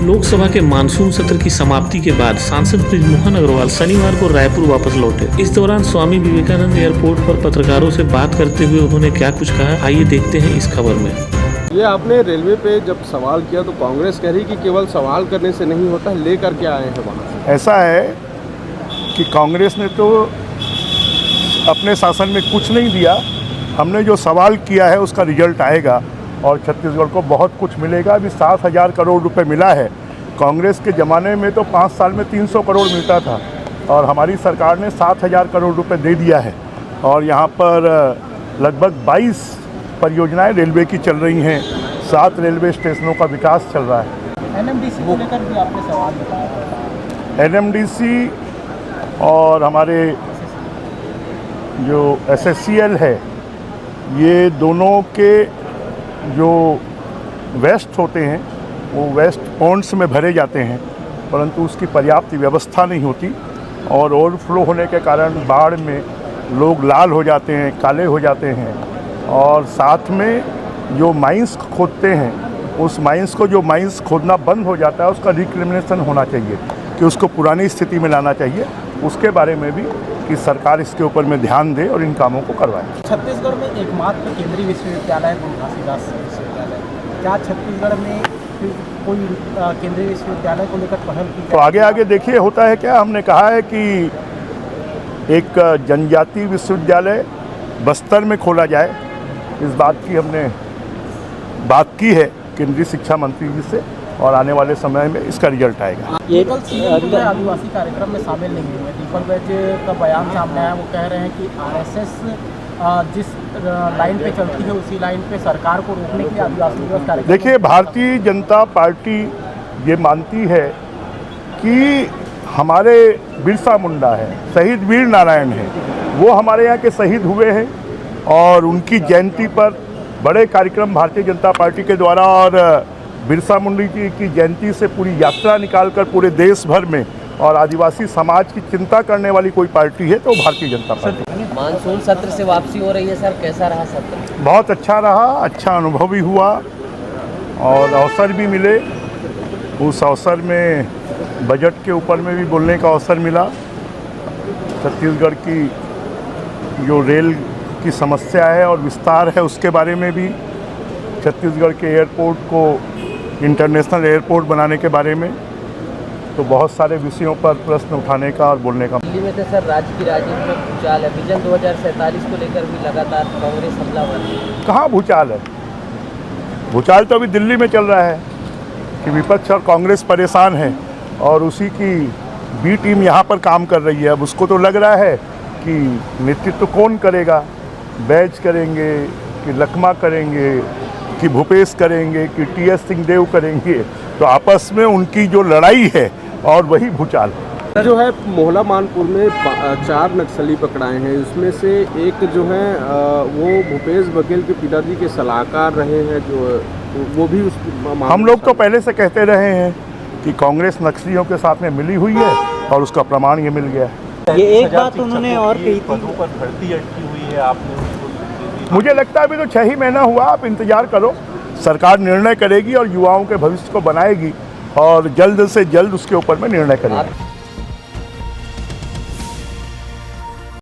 लोकसभा के मानसून सत्र की समाप्ति के बाद सांसद बृजमोहन अग्रवाल शनिवार को रायपुर वापस लौटे। इस दौरान स्वामी विवेकानंद एयरपोर्ट पर पत्रकारों से बात करते हुए उन्होंने क्या कुछ कहा, आइए देखते हैं इस खबर में। ये आपने रेलवे पे जब सवाल किया तो कांग्रेस कह रही कि केवल सवाल करने से नहीं होता, लेकर के आए हैं वहाँ। ऐसा है कि कांग्रेस ने तो अपने शासन में कुछ नहीं दिया, हमने जो सवाल किया है उसका रिजल्ट आएगा और छत्तीसगढ़ को बहुत कुछ मिलेगा। अभी 7,000 करोड़ रुपए मिला है। कांग्रेस के ज़माने में तो 5 साल में 300 करोड़ मिलता था और हमारी सरकार ने 7,000 करोड़ रुपए दे दिया है और यहाँ पर लगभग 22 परियोजनाएं रेलवे की चल रही हैं, 7 रेलवे स्टेशनों का विकास चल रहा है। एनएमडीसी को लेकर भी आपने सवाल बताया। एनएमडीसी और हमारे जो एसएससीएल है, ये दोनों के जो वेस्ट होते हैं वो वेस्ट पॉन्ड्स में भरे जाते हैं, परंतु उसकी पर्याप्त व्यवस्था नहीं होती और ओवरफ्लो होने के कारण बाढ़ में लोग लाल हो जाते हैं, काले हो जाते हैं। और साथ में जो माइंस खोदते हैं, उस माइंस को जो माइंस खोदना बंद हो जाता है उसका रिक्लेमेशन होना चाहिए कि उसको पुरानी स्थिति में लाना चाहिए। उसके बारे में भी कि सरकार इसके ऊपर में ध्यान दे और इन कामों को करवाए। छत्तीसगढ़ में एकमात्र केंद्रीय विश्वविद्यालय गुरु घासीदास विश्वविद्यालय, क्या छत्तीसगढ़ में कोई केंद्रीय विश्वविद्यालय को लेकर पहल की? तो आगे देखिए होता है क्या। हमने कहा है कि एक जनजातीय विश्वविद्यालय बस्तर में खोला जाए, इस बात की हमने बात की है केंद्रीय शिक्षा मंत्री जी से और आने वाले समय में इसका रिजल्ट आएगा। ये कल सीएम आदिवासी कार्यक्रम में शामिल नहीं हुए। दीपक बैज का बयान सामने आया, वो कह रहे हैं कि आरएसएस जिस लाइन पे चलती है उसी लाइन पे सरकार को रोकने के लिए आदिवासी दिवस कार्यक्रम। देखिए, भारतीय जनता पार्टी ये मानती है कि हमारे बिरसा मुंडा है, शहीद वीर नारायण है, वो हमारे यहाँ के शहीद हुए हैं और उनकी जयंती पर बड़े कार्यक्रम भारतीय जनता पार्टी के द्वारा और बिरसा मुंडा जी की जयंती से पूरी यात्रा निकालकर पूरे देश भर में और आदिवासी समाज की चिंता करने वाली कोई पार्टी है तो भारतीय जनता पार्टी। मानसून सत्र से वापसी हो रही है सर, कैसा रहा सत्र? बहुत अच्छा रहा, अच्छा अनुभव भी हुआ और अवसर भी मिले। उस अवसर में बजट के ऊपर में भी बोलने का अवसर मिला। छत्तीसगढ़ की जो रेल की समस्या है और विस्तार है उसके बारे में भी, छत्तीसगढ़ के एयरपोर्ट को इंटरनेशनल एयरपोर्ट बनाने के बारे में, तो बहुत सारे विषयों पर प्रश्न उठाने का और बोलने का। दिल्ली में तो सर राज्य की राजनीति में भूचाल है। विजन 2047 को लेकर भी लगातार कांग्रेस हमलावर है। कहाँ भूचाल है? भूचाल तो अभी दिल्ली में चल रहा है कि विपक्ष और कांग्रेस परेशान है और उसी की बी टीम यहाँ पर काम कर रही है। अब उसको तो लग रहा है कि नेतृत्व कौन करेगा, बैज करेंगे कि लकमा करेंगे कि भूपेश करेंगे कि टीएस सिंहदेव करेंगे, तो आपस में उनकी जो लड़ाई है और वही भूचाल जो है। मोहला मानपुर में 4 नक्सली पकड़ाए हैं, उसमें से एक जो है वो भूपेश बघेल के पिताजी के सलाहकार रहे हैं, जो वो भी उस हम लोग तो पहले से कहते रहे हैं कि कांग्रेस नक्सलियों के साथ में मिली हुई है और उसका प्रमाण ये मिल गया है। ये एक बात उन्होंने और कही थी, पदों पर भर्ती अटकी हुई है, आपने मुझे लगता है अभी तो 6 ही महीना हुआ, आप इंतजार करो, सरकार निर्णय करेगी और युवाओं के भविष्य को बनाएगी और जल्द से जल्द उसके ऊपर में निर्णय करेगी।